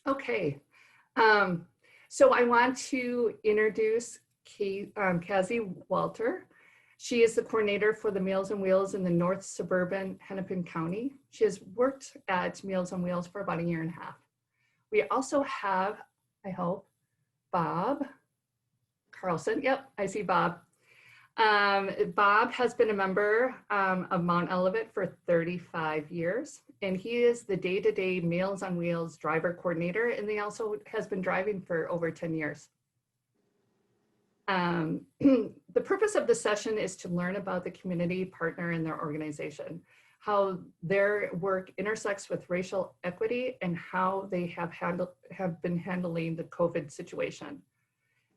Okay. Um, so I want to introduce Kazi Walter. She is the coordinator for the Meals on Wheels in the North Suburban Hennepin County. She has worked at Meals on Wheels for about a year and a half. We also have, I hope, Bob Carlson. Yep, I see Bob. Bob has been a member of Mount Olivet for 35 years, and he is the day-to-day Meals on Wheels driver coordinator, and he also has been driving for over 10 years. The purpose of this session is to learn about the community partner and their organization, how their work intersects with racial equity, and how they have been handling the COVID situation.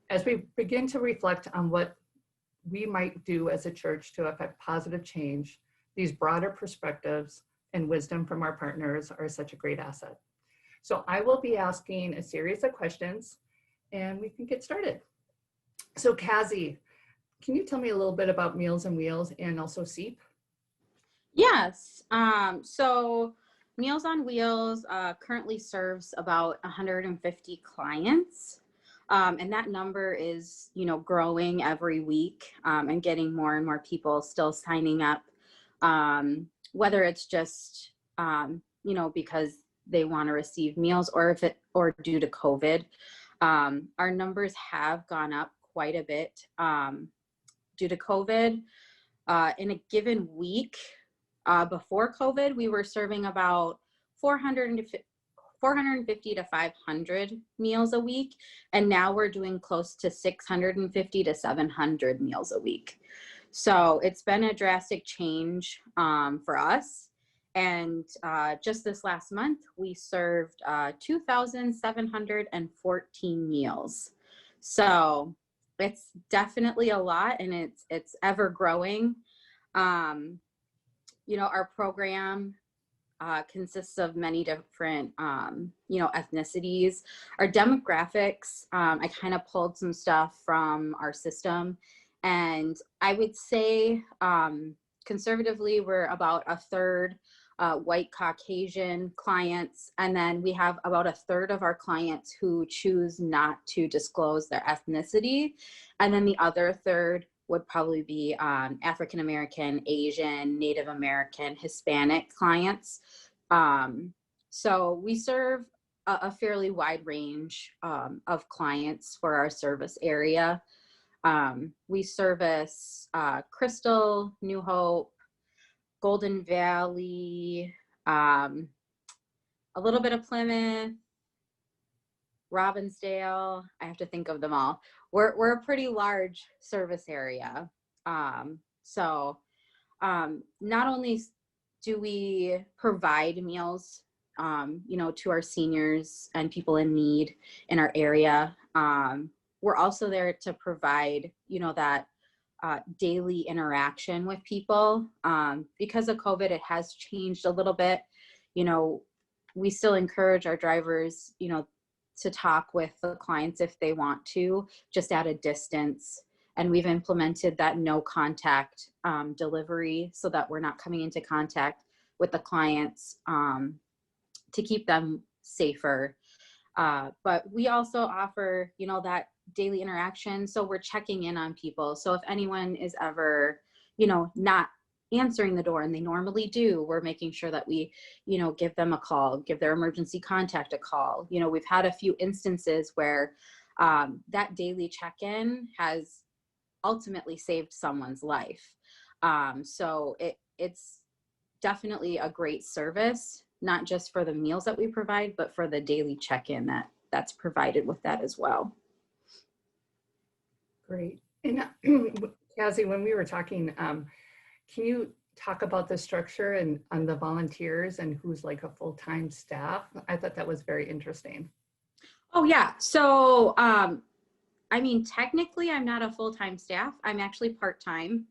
As we begin to reflect on what we might do as a church to affect positive change, these broader perspectives and wisdom from our partners are such a great asset. So I will be asking a series of questions and we can get started. So Kazi, can you tell me a little bit about Meals on Wheels and also SEEP? Yes. So Meals on Wheels currently serves about 150 clients. And that number is, growing every week and getting more and more people still signing up, whether it's just, because they want to receive meals or due to COVID. Our numbers have gone up quite a bit due to COVID. In a given week before COVID, we were serving about 450 to 500 meals a week. And now we're doing close to 650 to 700 meals a week. So it's been a drastic change for us. And just this last month, we served 2,714 meals. So it's definitely a lot, and it's ever growing. Our program consists of many different, ethnicities. Our demographics, I kind of pulled some stuff from our system, and I would say conservatively, we're about a third white Caucasian clients, and then we have about a third of our clients who choose not to disclose their ethnicity, and then the other third would probably be African American, Asian, Native American, Hispanic clients. So we serve a fairly wide range of clients for our service area. We service Crystal, New Hope, Golden Valley, a little bit of Plymouth, Robbinsdale. I have to think of them all. We're a pretty large service area. So not only do we provide meals, to our seniors and people in need in our area, we're also there to provide, that daily interaction with people. Because of COVID, it has changed a little bit. We still encourage our drivers, to talk with the clients if they want to, just at a distance. And we've implemented that no contact delivery so that we're not coming into contact with the clients to keep them safer. But we also offer, that daily interaction. So we're checking in on people. So if anyone is ever, not answering the door, and they normally do, we're making sure that we, give them a call, give their emergency contact a call. We've had a few instances where that daily check-in has ultimately saved someone's life. So it's definitely a great service, not just for the meals that we provide, but for the daily check-in that's provided with that as well. Great. And Kazi, when we were talking, can you talk about the structure and the volunteers and who's like a full-time staff? I thought that was very interesting. Oh yeah. So, technically I'm not a full-time staff. I'm actually part-time.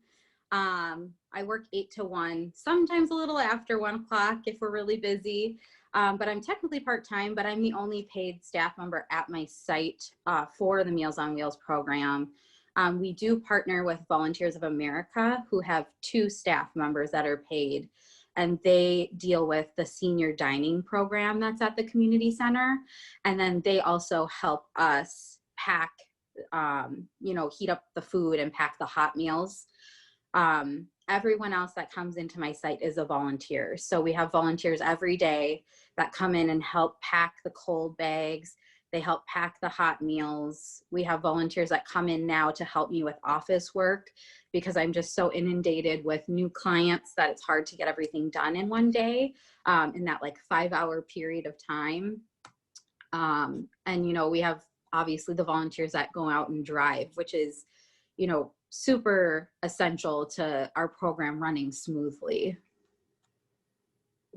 I work 8 to 1, sometimes a little after 1 o'clock if we're really busy. But I'm technically part-time, but I'm the only paid staff member at my site for the Meals on Wheels program. We do partner with Volunteers of America, who have 2 staff members that are paid. and they deal with the senior dining program that's at the community center. And then they also help us pack, heat up the food and pack the hot meals. Everyone else that comes into my site is a volunteer. So we have volunteers every day that come in and help pack the cold bags. They help pack the hot meals. We have volunteers that come in now to help me with office work because I'm just so inundated with new clients that it's hard to get everything done in one day, in that like 5-hour period of time. We have obviously the volunteers that go out and drive, which is, super essential to our program running smoothly.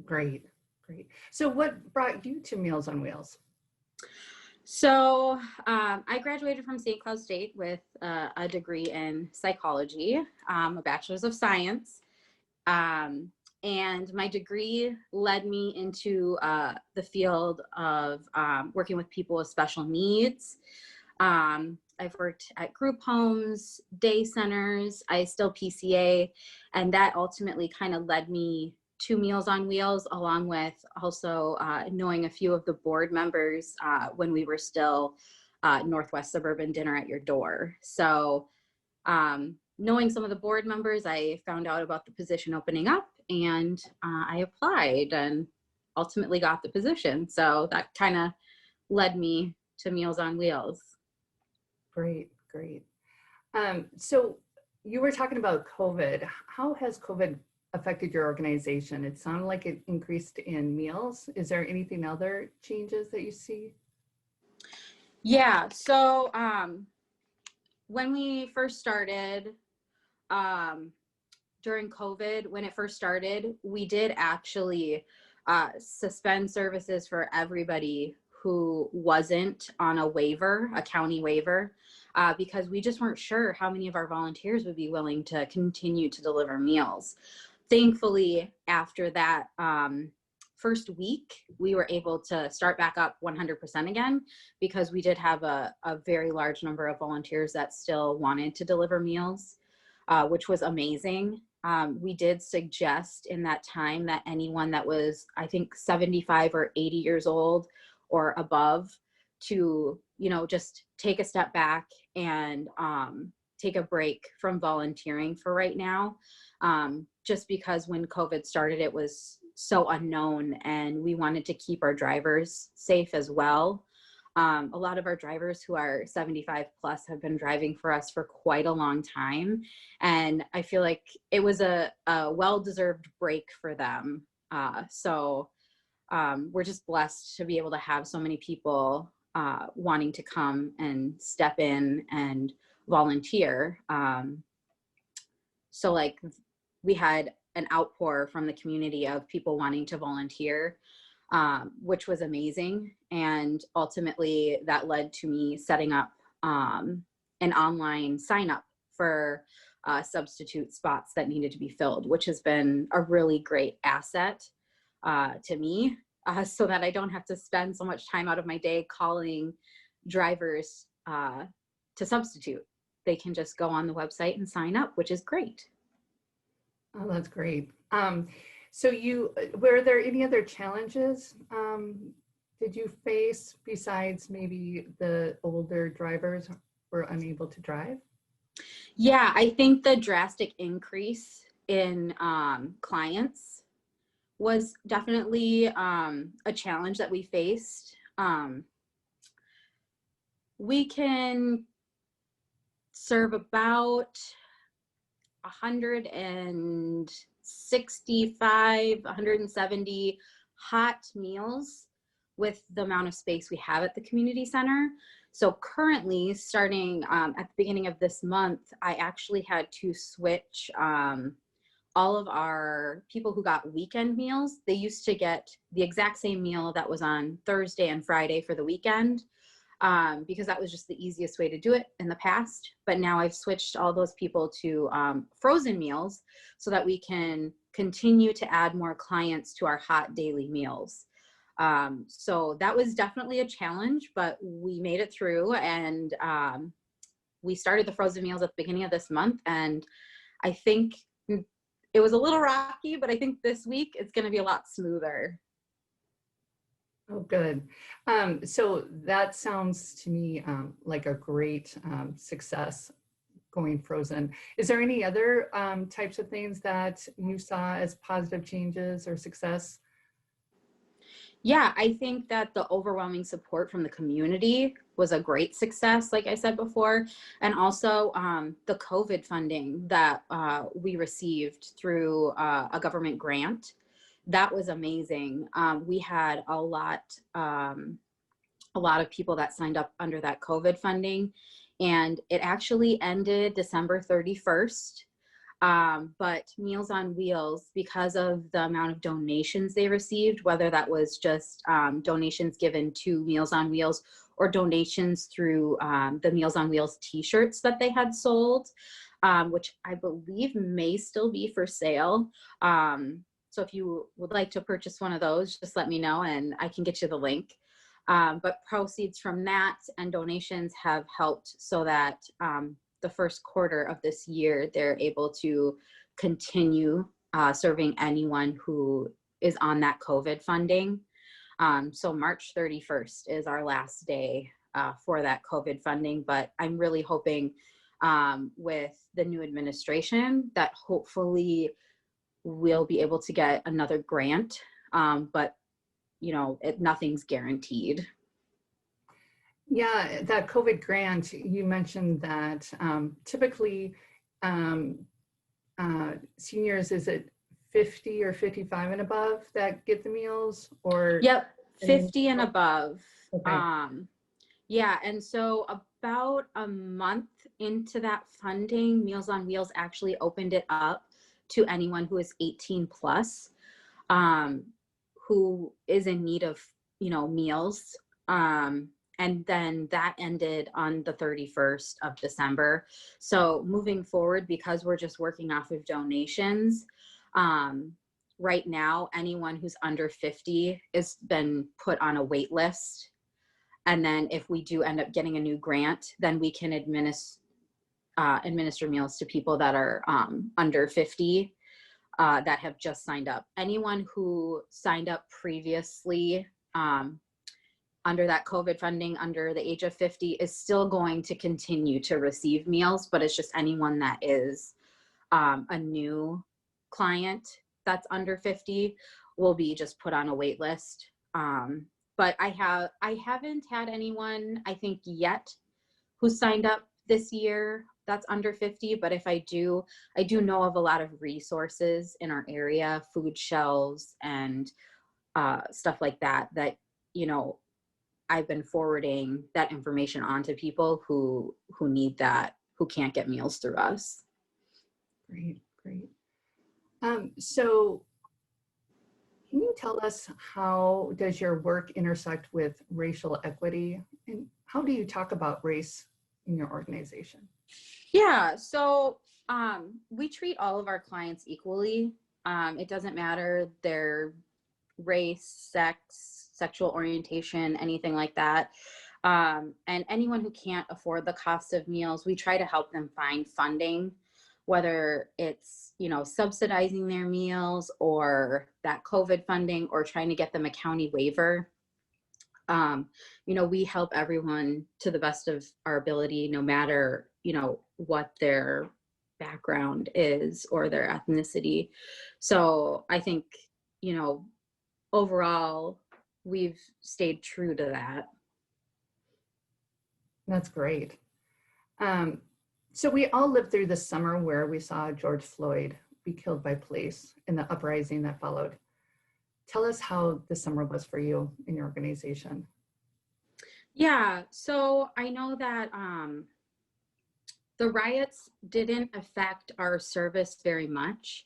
Great, great. So what brought you to Meals on Wheels? So I graduated from St. Cloud State with a degree in psychology, a bachelor's of science. And my degree led me into the field of working with people with special needs. I've worked at group homes, day centers, I still PCA, and that ultimately kind of led me to Meals on Wheels, along with also knowing a few of the board members when we were still Northwest Suburban Dinner at Your Door. So knowing some of the board members, I found out about the position opening up, and I applied and ultimately got the position. So that kind of led me to Meals on Wheels. Great, great. So you were talking about COVID. How has COVID affected your organization? It sounded like it increased in meals. Is there anything other changes that you see? Yeah, so when we first started, during COVID, when it first started, we did actually suspend services for everybody who wasn't on a waiver, a county waiver, because we just weren't sure how many of our volunteers would be willing to continue to deliver meals. Thankfully, after that first week, we were able to start back up 100% again, because we did have a very large number of volunteers that still wanted to deliver meals, which was amazing. We did suggest in that time that anyone that was, I think, 75 or 80 years old or above to, just take a step back and take a break from volunteering for right now. Just because when COVID started, it was so unknown, and we wanted to keep our drivers safe as well. A lot of our drivers who are 75 plus have been driving for us for quite a long time. And I feel like it was a well-deserved break for them. So we're just blessed to be able to have so many people wanting to come and step in and volunteer. So like we had an outpour from the community of people wanting to volunteer, which was amazing. And ultimately that led to me setting up an online sign up for substitute spots that needed to be filled, which has been a really great asset to me, so that I don't have to spend so much time out of my day calling drivers to substitute. They can just go on the website and sign up, which is great. Oh, that's great. So were there any other challenges did you face besides maybe the older drivers were unable to drive? Yeah, I think the drastic increase in clients was definitely a challenge that we faced. We can serve about 165, 170 hot meals with the amount of space we have at the community center. So currently, starting at the beginning of this month, I actually had to switch all of our people who got weekend meals. They used to get the exact same meal that was on Thursday and Friday for the weekend, because that was just the easiest way to do it in the past. But now I've switched all those people to frozen meals so that we can continue to add more clients to our hot daily meals. So that was definitely a challenge, but we made it through, and we started the frozen meals at the beginning of this month. And I think it was a little rocky, but I think this week it's going to be a lot smoother. Oh, good. So that sounds to me like a great success going frozen. Is there any other types of things that you saw as positive changes or success? Yeah, I think that the overwhelming support from the community was a great success, like I said before. And also the COVID funding that we received through a government grant. That was amazing. We had a lot of people that signed up under that COVID funding, and it actually ended December 31st. But Meals on Wheels, because of the amount of donations they received, whether that was just donations given to Meals on Wheels or donations through the Meals on Wheels t-shirts that they had sold, which I believe may still be for sale. So if you would like to purchase one of those, just let me know and I can get you the link. But proceeds from that and donations have helped so that the first quarter of this year, they're able to continue serving anyone who is on that COVID funding. So March 31st is our last day for that COVID funding, but I'm really hoping with the new administration that hopefully we'll be able to get another grant, but you know, nothing's guaranteed. Yeah, that COVID grant, you mentioned that typically seniors, is it 50 or 55 and above that get the meals or? Yep, 50 and above. Okay. Yeah, and so about a month into that funding, Meals on Wheels actually opened it up to anyone who is 18 plus, who is in need of, you know, meals. And then that ended on the 31st of December. So moving forward, because we're just working off of donations, right now, anyone who's under 50 has been put on a wait list. And then if we do end up getting a new grant, then we can administer meals to people that are under 50 that have just signed up. Anyone who signed up previously under that COVID funding under the age of 50 is still going to continue to receive meals, but it's just anyone that is a new client that's under 50 will be just put on a wait list. But I haven't had anyone, I think, yet who signed up this year that's under 50, but if I do know of a lot of resources in our area, food shelves and stuff like that, you know, I've been forwarding that information on to people who need that, who can't get meals through us. Great, great. So can you tell us, how does your work intersect with racial equity, and how do you talk about race in your organization? Yeah, so we treat all of our clients equally. It doesn't matter their race, sex, sexual orientation, anything like that. And anyone who can't afford the cost of meals, we try to help them find funding, whether it's, you know, subsidizing their meals or that COVID funding or trying to get them a county waiver. You know, we help everyone to the best of our ability, no matter, you know, what their background is or their ethnicity. So I think, you know, overall, we've stayed true to that. That's great. So we all lived through the summer where we saw George Floyd be killed by police and the uprising that followed. Tell us how the summer was for you in your organization. Yeah, so I know that the riots didn't affect our service very much,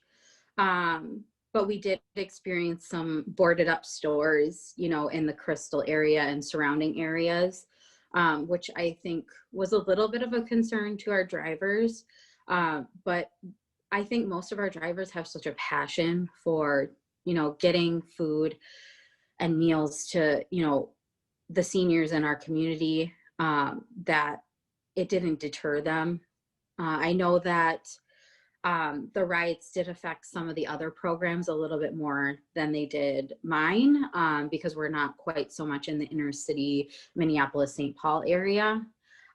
but we did experience some boarded up stores, you know, in the Crystal area and surrounding areas, which I think was a little bit of a concern to our drivers. But I think most of our drivers have such a passion for, you know, getting food and meals to, you know, the seniors in our community, that it didn't deter them. I know that The riots did affect some of the other programs a little bit more than they did mine, because we're not quite so much in the inner city Minneapolis, St. Paul area.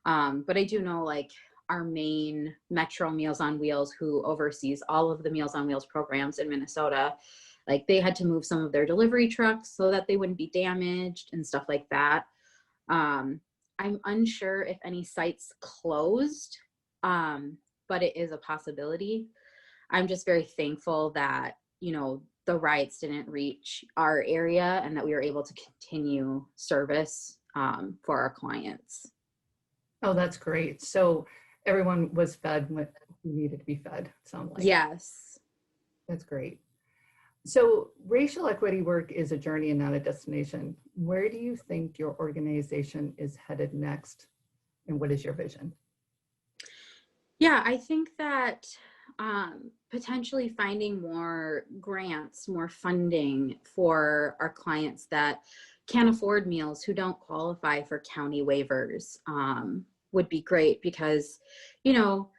But I do know like our main Metro Meals on Wheels, who oversees all of the Meals on Wheels programs in Minnesota, like they had to move some of their delivery trucks so that they wouldn't be damaged and stuff like that. I'm unsure if any sites closed, but it is a possibility. I'm just very thankful that, you know, the riots didn't reach our area and that we were able to continue service for our clients. Oh, that's great. So everyone was fed what needed to be fed, sound like. Yes. That's great. So racial equity work is a journey and not a destination. Where do you think your organization is headed next? And what is your vision? Yeah, I think that potentially finding more grants, more funding for our clients that can't afford meals, who don't qualify for county waivers, would be great, because, you know,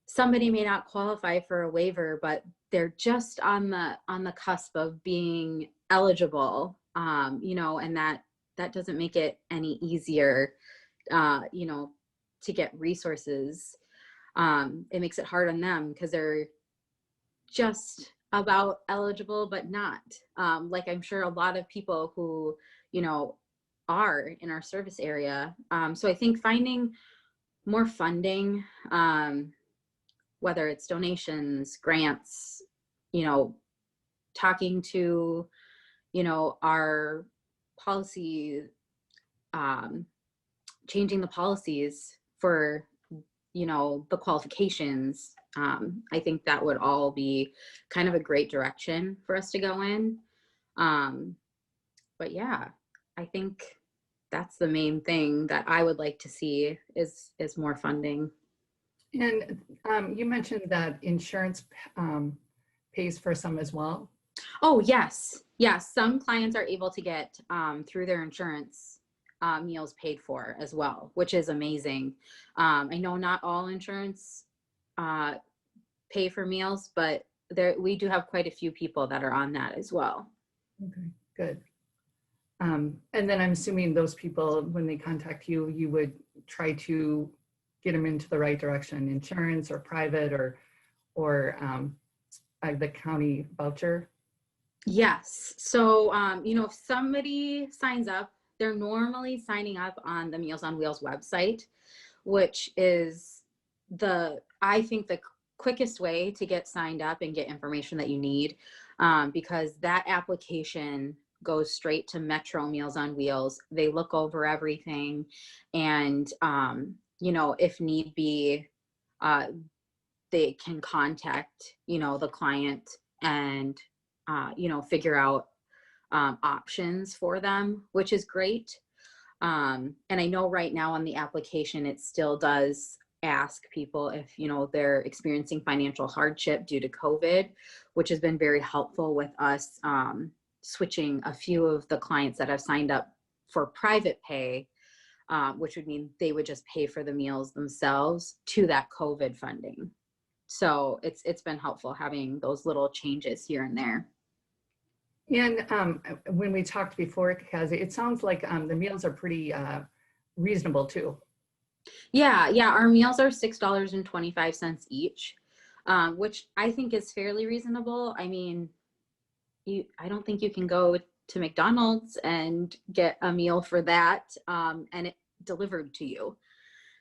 somebody may not qualify for a waiver, but they're just on the cusp of being eligible, you know, and that doesn't make it any easier, you know, to get resources. It makes it hard on them because they're just about eligible, but not. Like I'm sure a lot of people who, you know, are in our service area. So I think finding more funding, whether it's donations, grants, you know, talking to, you know, our policy, changing the policies for, you know, the qualifications. I think that would all be kind of a great direction for us to go in. But yeah, I think that's the main thing that I would like to see is more funding. And you mentioned that insurance pays for some as well. Oh, yes. Yes. Some clients are able to get through their insurance meals paid for as well, which is amazing. I know not all insurance pay for meals, but we do have quite a few people that are on that as well. Okay, good. And then I'm assuming those people, when they contact you, you would try to get them into the right direction, insurance or private or the county voucher. Yes. So, you know, if somebody signs up, they're normally signing up on the Meals on Wheels website, which is I think the quickest way to get signed up and get information that you need, because that application goes straight to Metro Meals on Wheels. They look over everything, and you know, if need be, they can contact, you know, the client and you know, figure out options for them, which is great. And I know right now on the application, it still does ask people if, you know, they're experiencing financial hardship due to COVID, which has been very helpful with us switching a few of the clients that have signed up for private pay, which would mean they would just pay for the meals themselves, to that COVID funding. So it's been helpful having those little changes here and there. And when we talked before, Kazi, it sounds like the meals are pretty reasonable too. Yeah, our meals are $6.25 each, which I think is fairly reasonable. I mean, I don't think you can go to McDonald's and get a meal for that, and it delivered to you.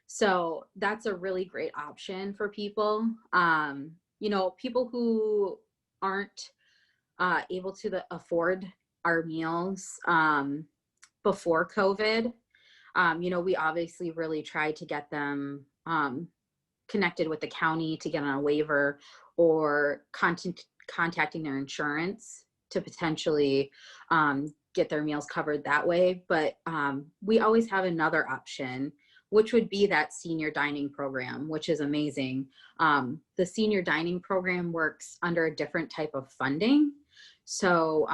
So that's a really great option for people. You know, people who aren't able to afford our meals before COVID. You know, we obviously really tried to get them connected with the county to get on a waiver, or contacting their insurance to potentially get their meals covered that way. But we always have another option, which would be that senior dining program, which is amazing. The senior dining program works under a different type of funding. So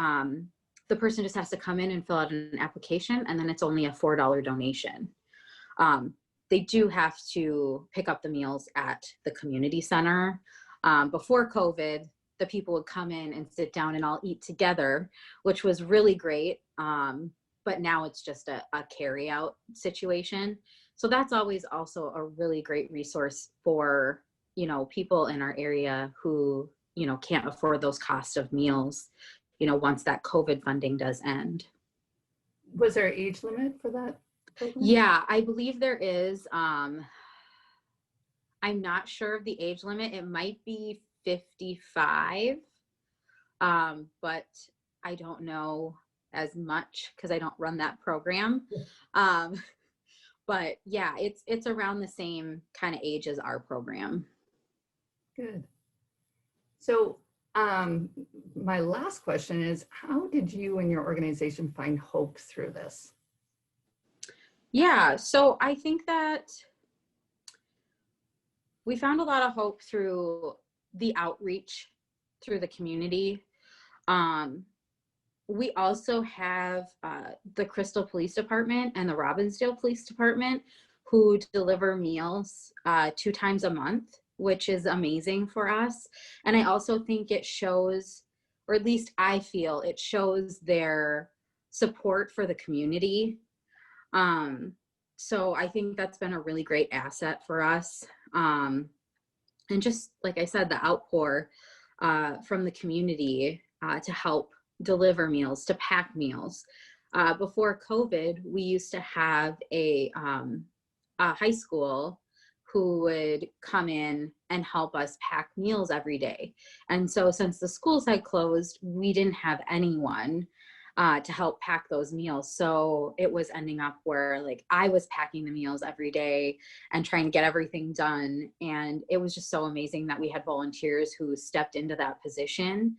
the person just has to come in and fill out an application, and then it's only a $4 donation. they do have to pick up the meals at the community center. Before COVID, the people would come in and sit down and all eat together, which was really great. But now it's just a carry out situation. So that's always also a really great resource for, you know, people in our area who, you know, can't afford those cost of meals, you know, once that COVID funding does end. Was there an age limit for that program? Yeah, I believe there is. I'm not sure of the age limit. It might be 55, but I don't know as much because I don't run that program. Um, but yeah, it's around the same kind of age as our program. Good. So my last question is, how did you and your organization find hope through this? Yeah, so I think that we found a lot of hope through the outreach through the community. We also have the Crystal Police Department and the Robbinsdale Police Department who deliver meals 2 times a month, which is amazing for us. And I also think it shows, or at least I feel it shows their support for the community. So I think that's been a really great asset for us. And just like I said, the outpour from the community to help deliver meals, to pack meals. Before COVID, we used to have a high school who would come in and help us pack meals every day. And so since the schools had closed, we didn't have anyone to help pack those meals. So it was ending up where like I was packing the meals every day and trying to get everything done. And it was just so amazing that we had volunteers who stepped into that position,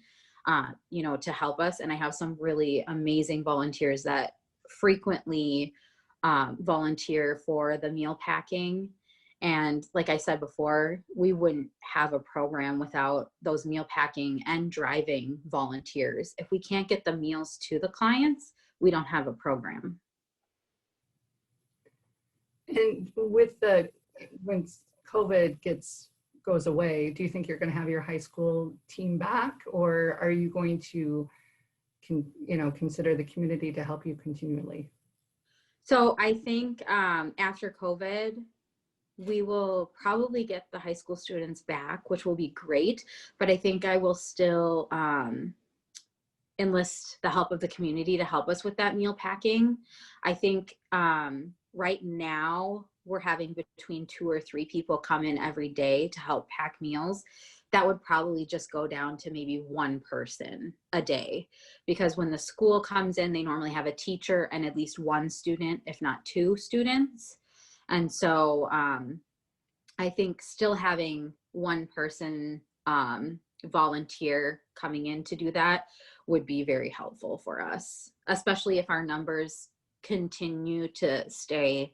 you know, to help us. And I have some really amazing volunteers that frequently volunteer for the meal packing. And like I said before, we wouldn't have a program without those meal packing and driving volunteers. If we can't get the meals to the clients, we don't have a program. And with the, when COVID goes away, do you think you're going to have your high school team back, or are you going to, consider the community to help you continually? So I think after COVID, we will probably get the high school students back, which will be great. But I think I will still enlist the help of the community to help us with that meal packing. I think right now we're having between 2 or 3 people come in every day to help pack meals. That would probably just go down to maybe 1 person a day, because when the school comes in, they normally have a teacher and at least 1 student, if not 2 students. And so I think still having 1 person volunteer coming in to do that would be very helpful for us, especially if our numbers continue to stay,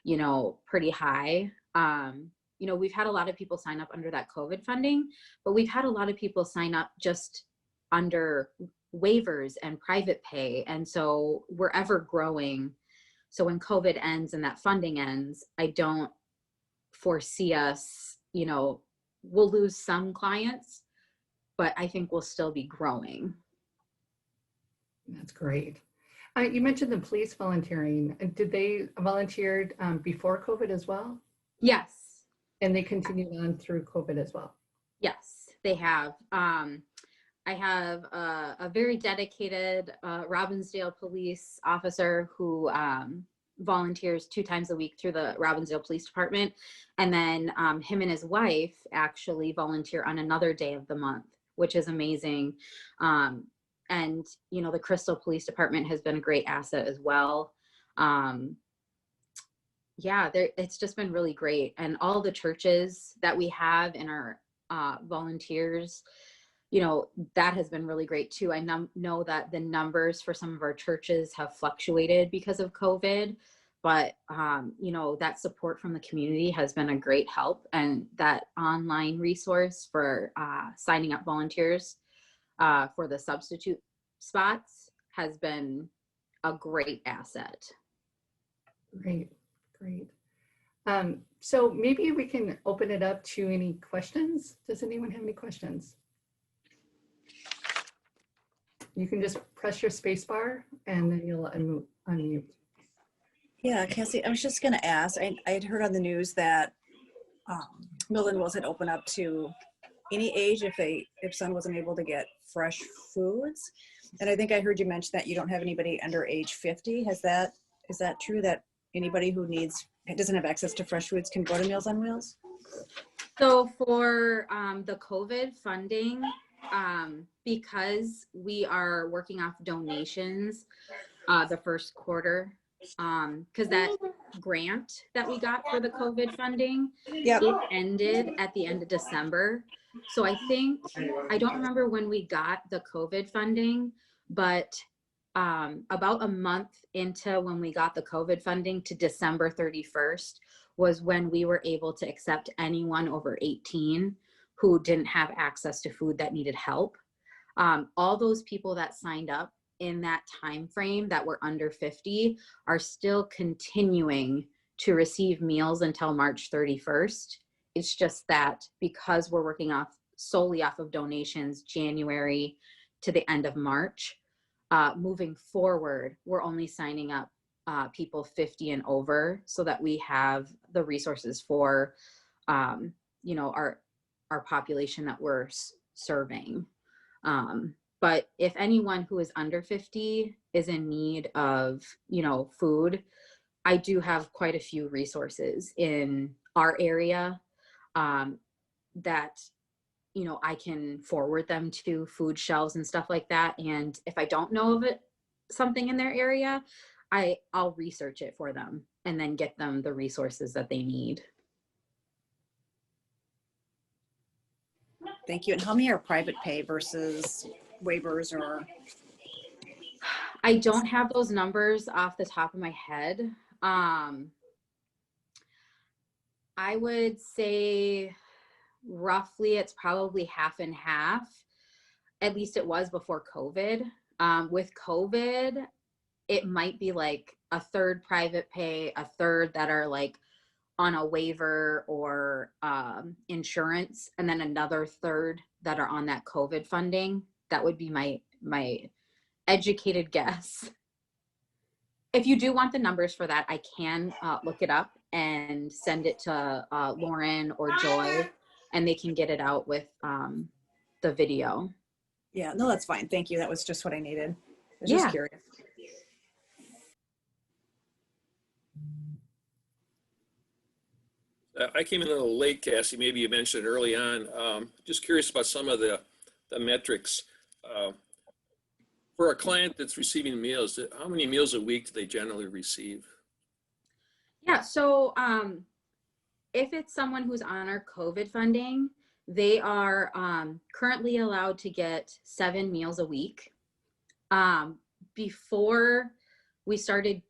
you know, pretty high. You know, we've had a lot of people sign up under that COVID funding, but we've had a lot of people sign up just under waivers and private pay. And so we're ever growing. So when COVID ends and that funding ends, I don't foresee us, you know, we'll lose some clients, but I think we'll still be growing. That's great. You mentioned the police volunteering. Did they volunteer before COVID as well? Yes. And they continued on through COVID as well? Yes, they have. I have a very dedicated Robbinsdale police officer who volunteers 2 times a week through the Robbinsdale Police Department. And then him and his wife actually volunteer on another day of the month, which is amazing. And, you know, the Crystal Police Department has been a great asset as well. Yeah, it's just been really great. And all the churches that we have in our volunteers, you know, that has been really great too. I know that the numbers for some of our churches have fluctuated because of COVID, but you know, that support from the community has been a great help. And that online resource for signing up volunteers for the substitute spots has been a great asset. Great, great. So maybe we can open it up to any questions. Does anyone have any questions? You can just press your space bar and then you'll unmute. Yeah, Cassie, I was just going to ask, I had heard on the news that Millen wasn't open up to any age if someone wasn't able to get fresh foods. And I think I heard you mention that you don't have anybody under age 50. Is that true, that anybody who doesn't have access to fresh foods can go to Meals on Wheels? So for the COVID funding, because we are working off donations the first quarter, because that grant that we got for the COVID funding, Yep. it ended at the end of December. So I don't remember when we got the COVID funding, but about a month into when we got the COVID funding to December 31st was when we were able to accept anyone over 18 who didn't have access to food that needed help. All those people that signed up in that time frame that were under 50 are still continuing to receive meals until March 31st. It's just that because we're working solely off of donations January to the end of March, moving forward, we're only signing up people 50 and over so that we have the resources for our population that we're serving. But if anyone who is under 50 is in need of, food, I do have quite a few resources in our area that, I can forward them to food shelves and stuff like that. And if I don't know of something in their area, I'll research it for them and then get them the resources that they need. Thank you. And how many are private pay versus waivers or? I don't have those numbers off the top of my head. I would say roughly it's probably half and half. At least it was before COVID. With COVID, it might be like a third private pay, a third that are like on a waiver or insurance, and then another third that are on that COVID funding. That would be my educated guess. If you do want the numbers for that, I can look it up and send it to Lauren or Joy, and they can get it out with the video. Yeah, no, that's fine. Thank you. That was just what I needed. I was Yeah. just curious. I came in a little late, Cassie. Maybe you mentioned early on. Just curious about some of the metrics. For a client that's receiving meals, how many meals a week do they generally receive? Yeah, so if it's someone who's on our COVID funding, they are currently allowed to get 7 meals a week. Before we started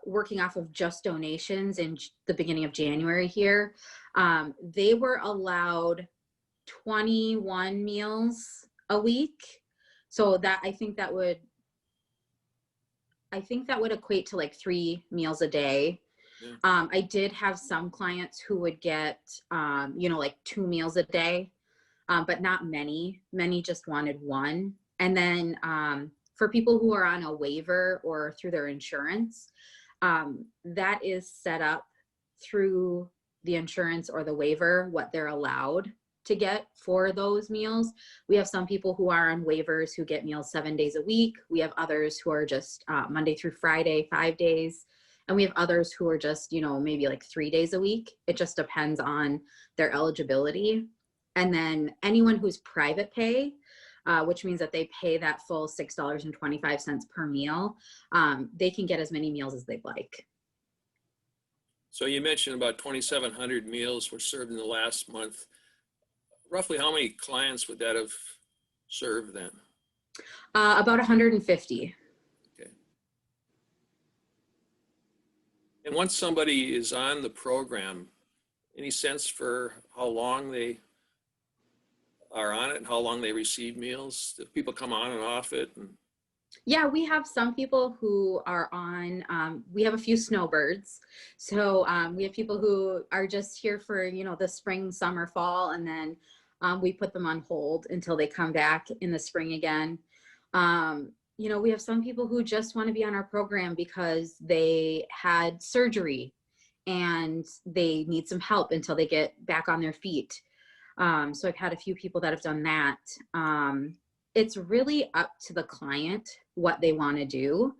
working off of just donations in the beginning of January here, they were allowed 21 meals a week. So that I think that would equate to like 3 meals a day. Yeah. I did have some clients who would get like 2 meals a day, but not many. Many just wanted 1. And then for people who are on a waiver or through their insurance, that is set up through the insurance or the waiver, what they're allowed to get for those meals. We have some people who are on waivers who get meals 7 days a week. We have others who are just Monday through Friday, 5 days. And we have others who are just, maybe like 3 days a week. It just depends on their eligibility. And then anyone who's private pay, which means that they pay that full $6.25 per meal, they can get as many meals as they'd like. So you mentioned about 2,700 meals were served in the last month. Roughly how many clients would that have served then? About 150. Okay. And once somebody is on the program, any sense for how long they are on it and how long they receive meals? Do people come on and off it? And Yeah, we have some people who are on, we have a few snowbirds. So we have people who are just here for, you know, the spring, summer, fall, and then we put them on hold until they come back in the spring again. You know, we have some people who just want to be on our program because they had surgery and they need some help until they get back on their feet. So I've had a few people that have done that. It's really up to the client what they want to do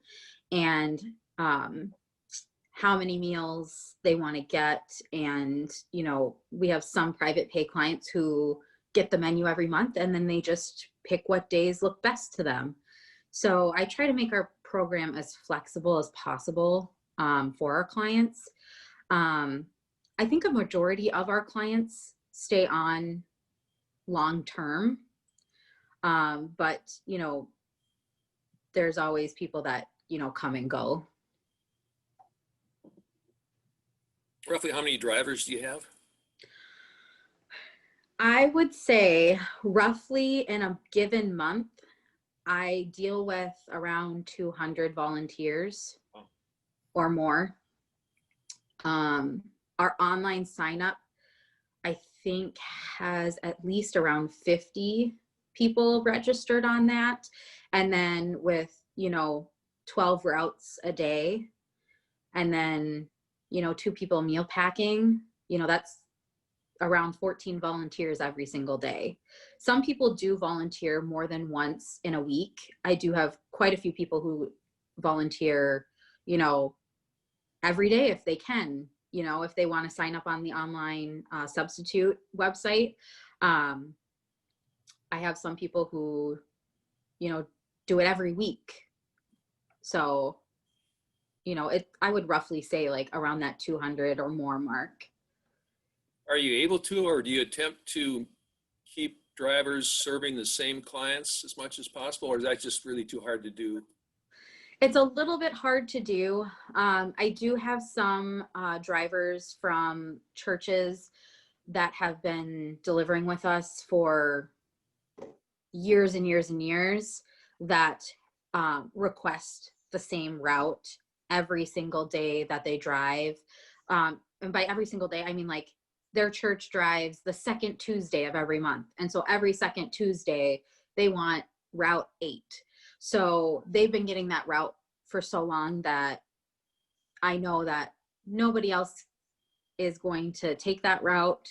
and how many meals they want to get. And, you know, we have some private pay clients who get the menu every month and then they just pick what days look best to them. So I try to make our program as flexible as possible for our clients. I think a majority of our clients stay on long term. But, you know, there's always people that, you know, come and go. Roughly how many drivers do you have? I would say roughly in a given month, I deal with around 200 volunteers or more. Our online sign up, I think, has at least around 50 people registered on that. And then with, you know, 12 routes a day, and then, you know, 2 people meal packing, you know, that's around 14 volunteers every single day. Some people do volunteer more than once in a week. I do have quite a few people who volunteer, you know, every day if they can, you know, if they want to sign up on the online substitute website. I have some people who, you know, do it every week. So, you know, I would roughly say like around that 200 or more mark. Are you able to, or do you attempt to keep drivers serving the same clients as much as possible, or is that just really too hard to do? It's a little bit hard to do. I do have some drivers from churches that have been delivering with us for years and years and years that request the same route every single day that they drive. And by every single day, I mean like their church drives the second Tuesday of every month. And so every second Tuesday, they want Route 8. So they've been getting that route for so long that I know that nobody else is going to take that route.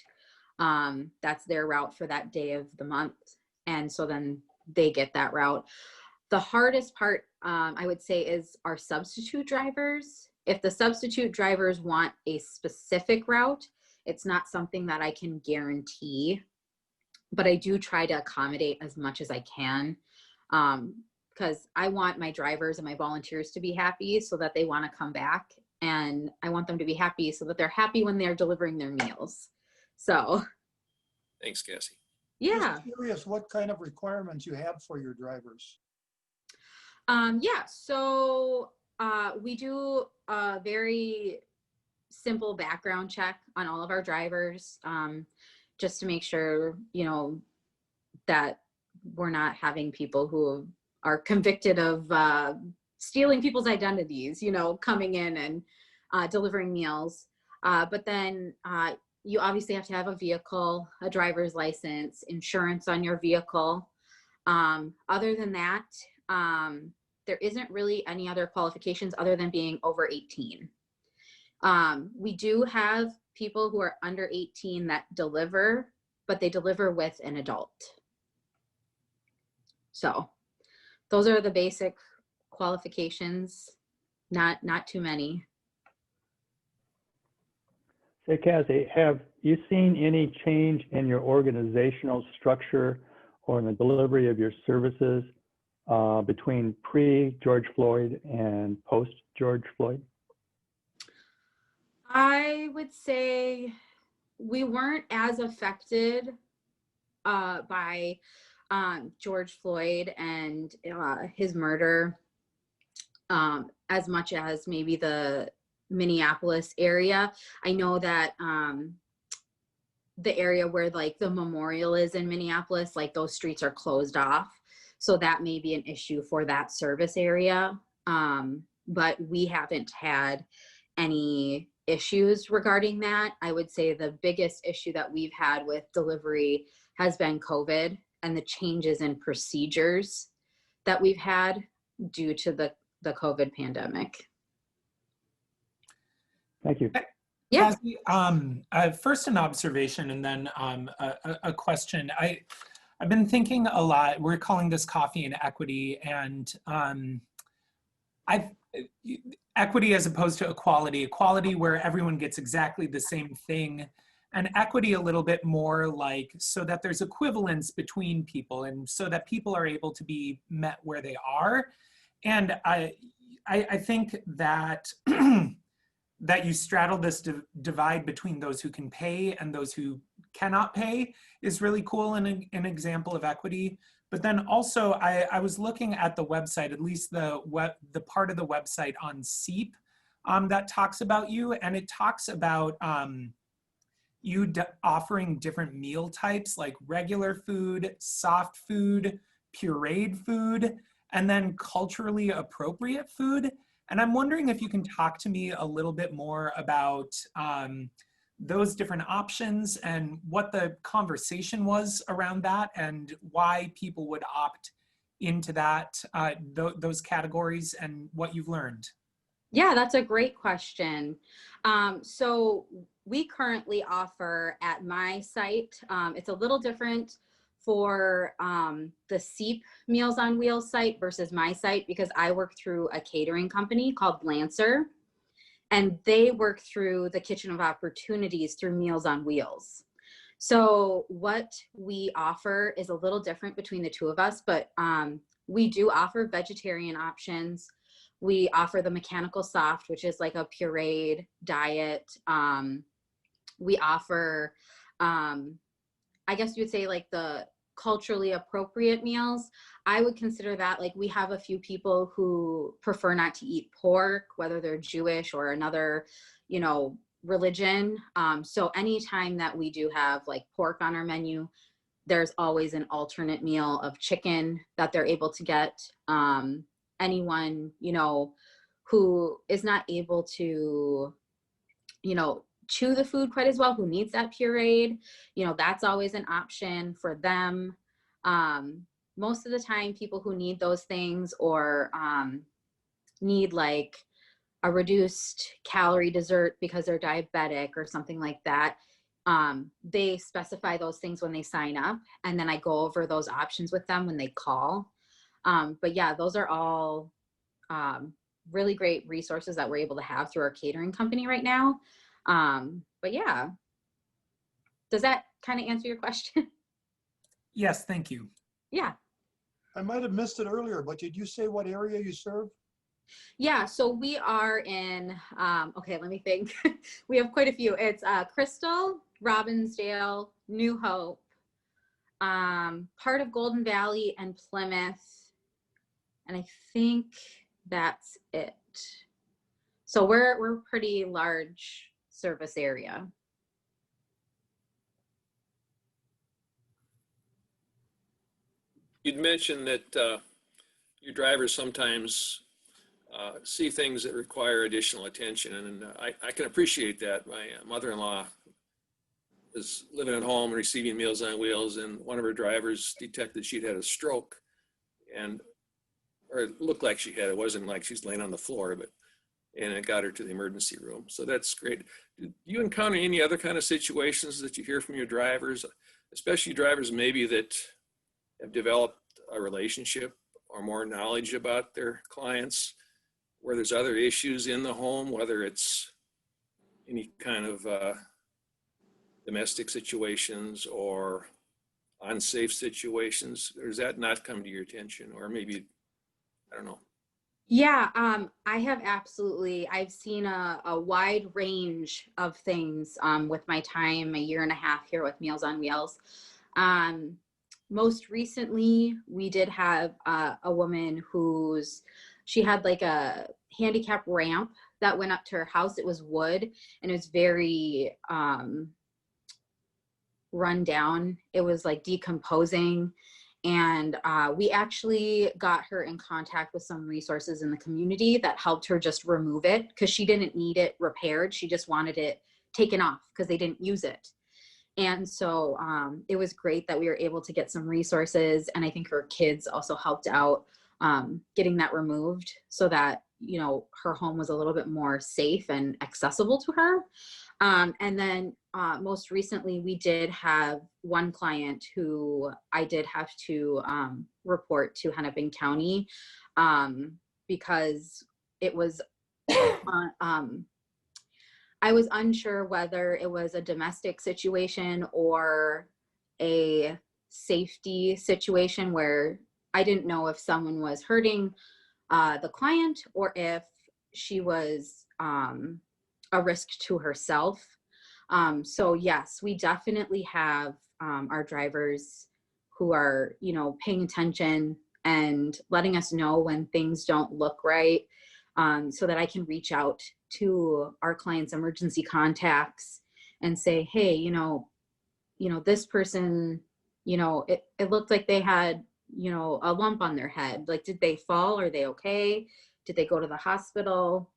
That's their route for that day of the month. And so then they get that route. The hardest part, I would say, is our substitute drivers. If the substitute drivers want a specific route, it's not something that I can guarantee, but I do try to accommodate as much as I can, because I want my drivers and my volunteers to be happy so that they want to come back, and I want them to be happy so that they're happy when they're delivering their meals. So, Thanks, Cassie. yeah. Just curious what kind of requirements you have for your drivers. Yeah, so we do a very simple background check on all of our drivers, just to make sure, you know, that we're not having people who are convicted of stealing people's identities, you know, coming in and delivering meals. But then you obviously have to have a vehicle, a driver's license, insurance on your vehicle. Other than that, there isn't really any other qualifications other than being over 18. We do have people who are under 18 that deliver, but they deliver with an adult. So those are the basic qualifications, not too many. Say, Cassie, have you seen any change in your organizational structure or in the delivery of your services between pre-George Floyd and post-George Floyd? I would say we weren't as affected by George Floyd and his murder as much as maybe the Minneapolis area. I know that the area where like the memorial is in Minneapolis, like those streets are closed off. So that may be an issue for that service area. But we haven't had any issues regarding that. I would say the biggest issue that we've had with delivery has been COVID and the changes in procedures that we've had due to the COVID pandemic. Thank you. Yeah. Cassie, first an observation and then a question. I've been thinking a lot. We're calling this coffee and equity, and equity as opposed to equality where everyone gets exactly the same thing, and equity a little bit more like so that there's equivalence between people and so that people are able to be met where they are. And I think that that you straddle this divide between those who can pay and those who cannot pay is really cool and an example of equity. But then also I was looking at the website, at least the part of the website on SEEP that talks about you, and it talks about you offering different meal types like regular food, soft food, pureed food, and then culturally appropriate food. And I'm wondering if you can talk to me a little bit more about those different options and what the conversation was around that and why people would opt into that, those categories and what you've learned. Yeah, that's a great question. So we currently offer at my site, it's a little different for the SEEP Meals on Wheels site versus my site because I work through a catering company called Lancer, and they work through the Kitchen of Opportunities through Meals on Wheels. So what we offer is a little different between the two of us, but we do offer vegetarian options. We offer the mechanical soft, which is like a pureed diet. We offer, I guess you would say like the culturally appropriate meals. I would consider that like we have a few people who prefer not to eat pork, whether they're Jewish or another, you know, religion. So anytime that we do have like pork on our menu, there's always an alternate meal of chicken that they're able to get. Anyone, you know, who is not able to, you know, chew the food quite as well, who needs that pureed, you know, that's always an option for them. Most of the time, people who need those things or need like a reduced calorie dessert because they're diabetic or something like that, they specify those things when they sign up, and then I go over those options with them when they call. But yeah, those are all really great resources that we're able to have through our catering company right now. But yeah, does that kind of answer your question? Yes, thank you. Yeah. I might have missed it earlier, but did you say what area you serve? Yeah, so we are in, okay, let me think. We have quite a few. It's Crystal, Robbinsdale, New Hope, part of Golden Valley and Plymouth. And I think that's it. So we're pretty large service area. You'd mentioned that your drivers sometimes see things that require additional attention, and I can appreciate that. My mother-in-law was living at home and receiving Meals on Wheels, and one of her drivers detected she'd had a stroke, or it looked like she had. It wasn't like she's laying on the floor, and it got her to the emergency room. So that's great. Do you encounter any other kind of situations that you hear from your drivers, especially drivers maybe that have developed a relationship or more knowledge about their clients, where there's other issues in the home, whether it's any kind of domestic situations or unsafe situations? Or does that not come to your attention? Or maybe, I don't know. Yeah, I have absolutely, I've seen a wide range of things with my time, a year and a half here with Meals on Wheels. Most recently, we did have a woman she had like a handicap ramp that went up to her house. It was wood and it was very run down. It was like decomposing, And we actually got her in contact with some resources in the community that helped her just remove it, because she didn't need it repaired. She just wanted it taken off because they didn't use it. And so it was great that we were able to get some resources. And I think her kids also helped out getting that removed so that, you know, her home was a little bit more safe and accessible to her. And then most recently, we did have one client who I did have to report to Hennepin County because it was, I was unsure whether it was a domestic situation or a safety situation where I didn't know if someone was hurting the client or if she was a risk to herself. So yes, we definitely have our drivers who are, you know, paying attention and letting us know when things don't look right, so that I can reach out to our clients' emergency contacts and say, hey, you know, this person, you know, it looked like they had, you know, a lump on their head. Like, did they fall? Are they okay? Did they go to the hospital?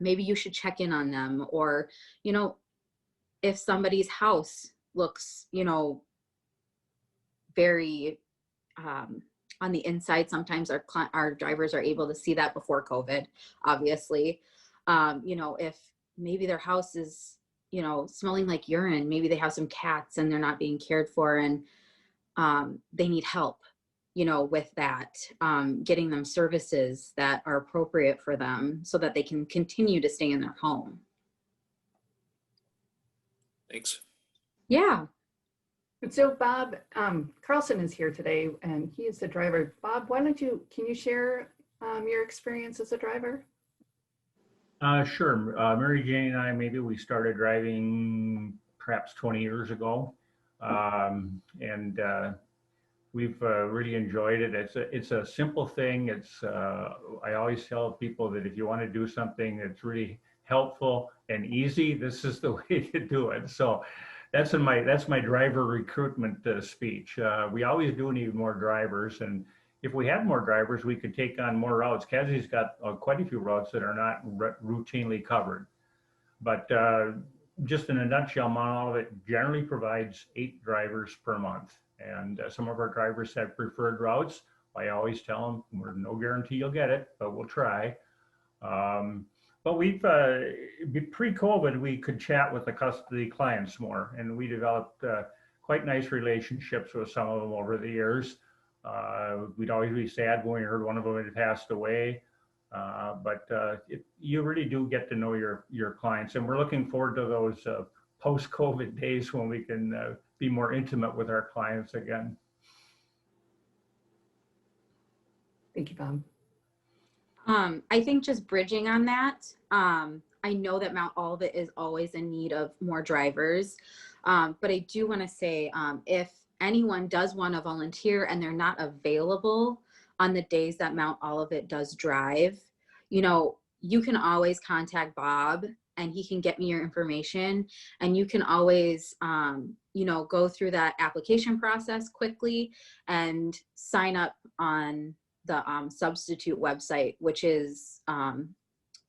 Maybe you should check in on them. Or, you know, if somebody's house looks, you know, very on the inside, sometimes our drivers are able to see that before COVID, obviously. You know, if maybe their house is, you know, smelling like urine, maybe they have some cats and they're not being cared for, and they need help, you know, with that, getting them services that are appropriate for them so that they can continue to stay in their home. Thanks. Yeah. And so Bob Carlson is here today, and he is the driver. Bob, can you share your experience as a driver? Sure. Mary Jane and I, maybe we started driving perhaps 20 years ago. We've really enjoyed it. It's a simple thing. I always tell people that if you want to do something that's really helpful and easy, this is the way to do it. So that's my driver recruitment speech. We always do need more drivers, and if we had more drivers, we could take on more routes. Cassie's got quite a few routes that are not routinely covered. But just in a nutshell, Mount Olivet generally provides 8 drivers per month. And some of our drivers have preferred routes. I always tell them, we're no guarantee you'll get it, but we'll try. But we've, pre-COVID, we could chat with the clients more, and we developed quite nice relationships with some of them over the years. We'd always be sad when we heard one of them had passed away. You really do get to know your clients, and we're looking forward to those post-COVID days when we can be more intimate with our clients again. Thank you, Bob. I think just bridging on that, I know that Mount Olivet is always in need of more drivers, but I do want to say, if anyone does want to volunteer and they're not available on the days that Mount Olivet does drive, you know, you can always contact Bob and he can get me your information, and you can always, you know, go through that application process quickly and sign up on the substitute website, which is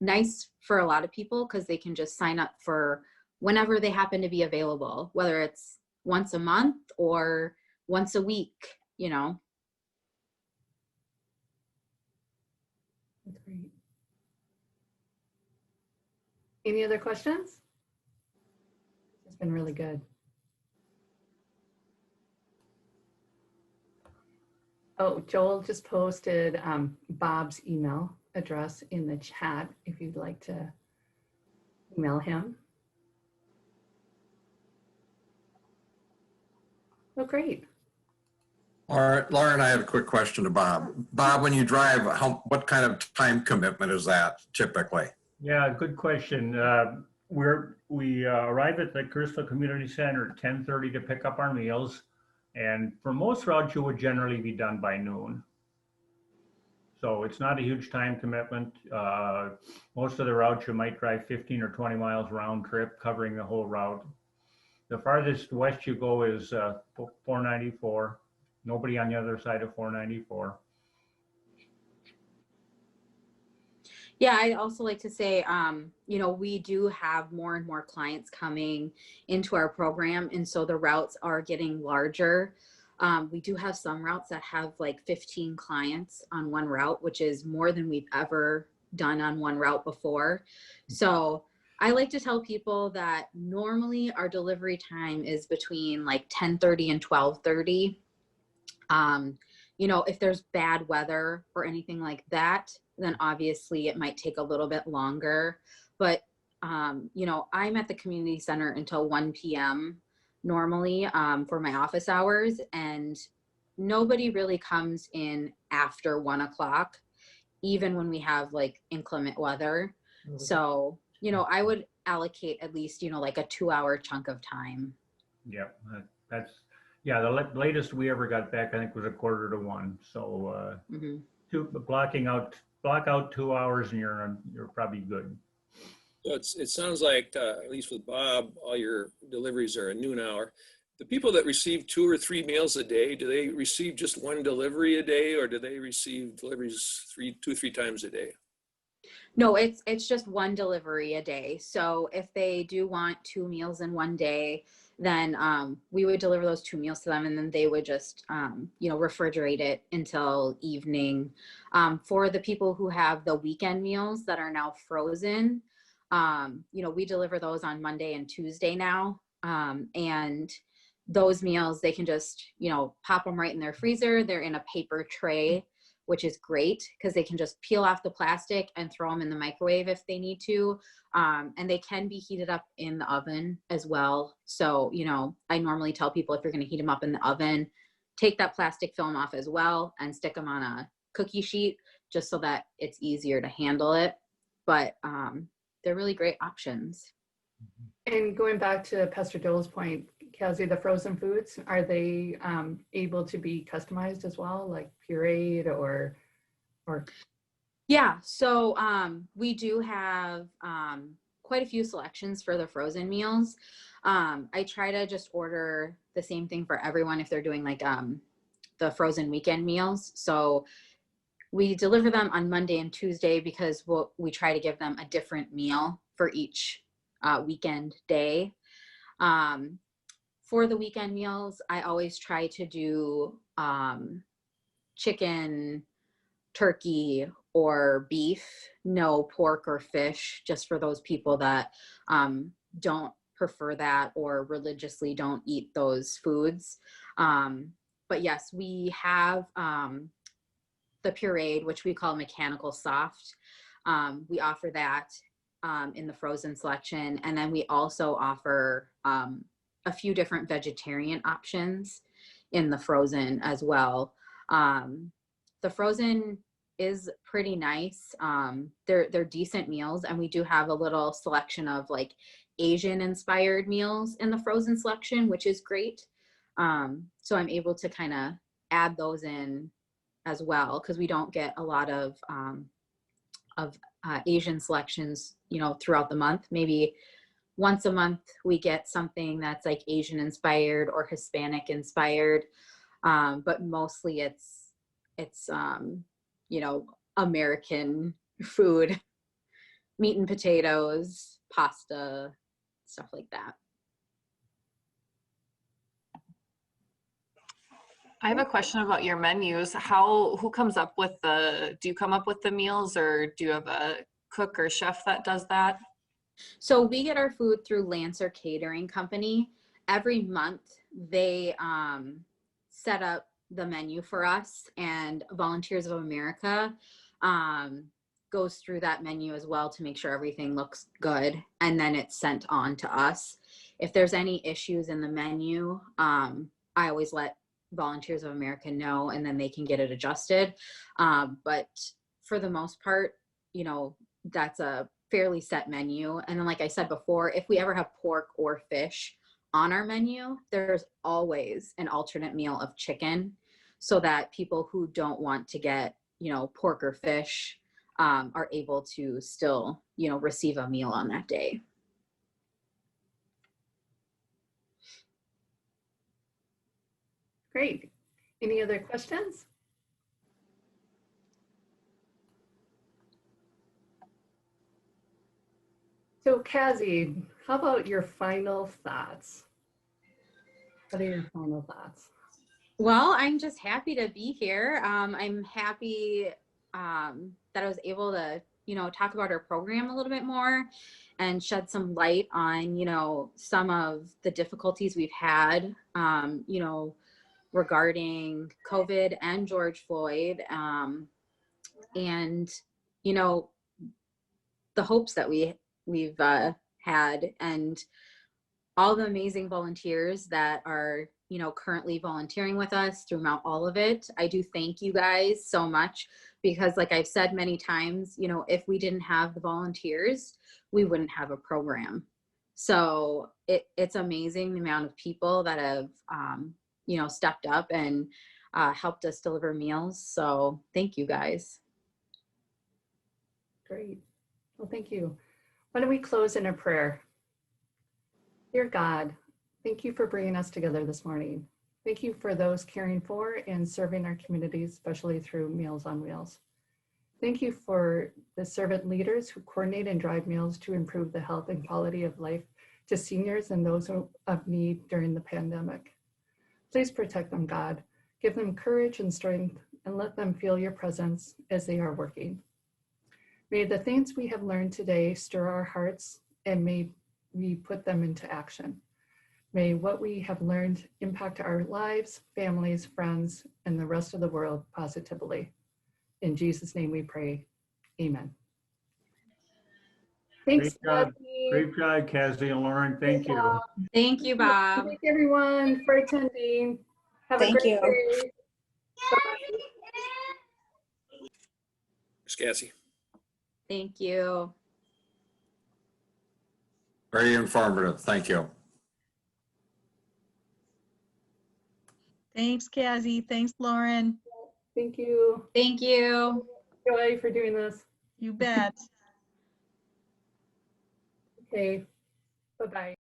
nice for a lot of people because they can just sign up for whenever they happen to be available, whether it's once a month or once a week, you know. That's great. Any other questions? It's been really good. Oh, Joel just posted Bob's email address in the chat if you'd like to email him. Oh, great. Laura and I have a quick question to Bob. Bob, when you drive, what kind of time commitment is that typically? Yeah, good question. We arrive at the Crystal Community Center at 10:30 to pick up our meals. And for most routes, you would generally be done by noon. So it's not a huge time commitment. Most of the routes, you might drive 15 or 20 miles round trip, covering the whole route. The farthest west you go is 494. nobody on the other side of 494. Yeah, I'd also like to say, you know, we do have more and more clients coming into our program, and so the routes are getting larger. We do have some routes that have like 15 clients on one route, which is more than we've ever done on one route before. So I like to tell people that normally our delivery time is between like 10:30 and 12:30. You know, if there's bad weather or anything like that, then obviously it might take a little bit longer. But, you know, I'm at the community center until 1 p.m. normally for my office hours, and nobody really comes in after 1 o'clock, even when we have like inclement weather. So, you know, I would allocate at least, you know, like a 2-hour chunk of time. Yep, that's, yeah, the latest we ever got back, I think, was 1:45. So block out 2 hours and you're probably good. So it sounds like, at least with Bob, all your deliveries are a noon hour. The people that receive 2 or 3 meals a day, do they receive just one delivery a day, or do they receive deliveries 2-3 times a day? No, it's just one delivery a day. So if they do want 2 meals in one day, then we would deliver those 2 meals to them, and then they would just you know, refrigerate it until evening. For the people who have the weekend meals that are now frozen, you know, we deliver those on Monday and Tuesday now, and those meals, they can just, you know, pop them right in their freezer. They're in a paper tray, which is great because they can just peel off the plastic and throw them in the microwave if they need to. And they can be heated up in the oven as well. So, you know, I normally tell people, if you're going to heat them up in the oven, take that plastic film off as well and stick them on a cookie sheet, just so that it's easier to handle it. But they're really great options. And going back to Pastor Dole's point, Kelsey, the frozen foods, are they able to be customized as well, like pureed or? Yeah, so we do have quite a few selections for the frozen meals. I try to just order the same thing for everyone if they're doing like the frozen weekend meals. So we deliver them on Monday and Tuesday because we try to give them a different meal for each weekend day. For the weekend meals, I always try to do chicken, turkey, or beef, no pork or fish, just for those people that don't prefer that or religiously don't eat those foods. But yes, we have the pureed, which we call mechanical soft. We offer that in the frozen selection. And then we also offer a few different vegetarian options in the frozen as well. The frozen is pretty nice. They're decent meals, and we do have a little selection of like Asian inspired meals in the frozen selection, which is great. So I'm able to kind of add those in as well, because we don't get a lot of Asian selections, you know, throughout the month. Maybe once a month we get something that's like Asian inspired or Hispanic inspired, but mostly it's you know, American food, meat and potatoes, pasta, stuff like that. I have a question about your menus. Who comes up with do you come up with the meals, or do you have a cook or chef that does that? So we get our food through Lancer Catering Company. Every month they set up the menu for us, and Volunteers of America goes through that menu as well to make sure everything looks good, and then it's sent on to us. If there's any issues in the menu, I always let Volunteers of America know, and then they can get it adjusted. But for the most part, you know, that's a fairly set menu. And then, like I said before, if we ever have pork or fish on our menu, there's always an alternate meal of chicken, so that people who don't want to get, you know, pork or fish are able to still, you know, receive a meal on that day. Great. Any other questions? So Kazi, how about your final thoughts? What are your final thoughts? Well, I'm just happy to be here. I'm happy that I was able to, talk about our program a little bit more and shed some light on, some of the difficulties we've had, regarding COVID and George Floyd, and, the hopes that we've had, and all the amazing volunteers that are currently volunteering with us throughout all of it. I do thank you guys so much, because like I've said many times, if we didn't have the volunteers, we wouldn't have a program. So it's amazing the amount of people that have stepped up and helped us deliver meals. So thank you guys. Great. Well, thank you. Why don't we close in a prayer? Dear God, thank you for bringing us together this morning. Thank you for those caring for and serving our communities, especially through Meals on Wheels. Thank you for the servant leaders who coordinate and drive meals to improve the health and quality of life to seniors and those of need during the pandemic. Please protect them, God. Give them courage and strength, and let them feel your presence as they are working. May the things we have learned today stir our hearts, and may we put them into action. May what we have learned impact our lives, families, friends, and the rest of the world positively. In Jesus' name we pray. Amen. Thanks, Great job. Kazi. Great job, Cassie and Lauren. Thank Good you. job. Thank you, Bob. Thank everyone for attending. Have a Thank great you. day. Bye. Ms. Cassie. Thank you. Very informative. Thank you. Thanks, Kazi. Thanks, Lauren. Thank you, Thank you. Joy, for doing this. You bet. Okay, bye-bye.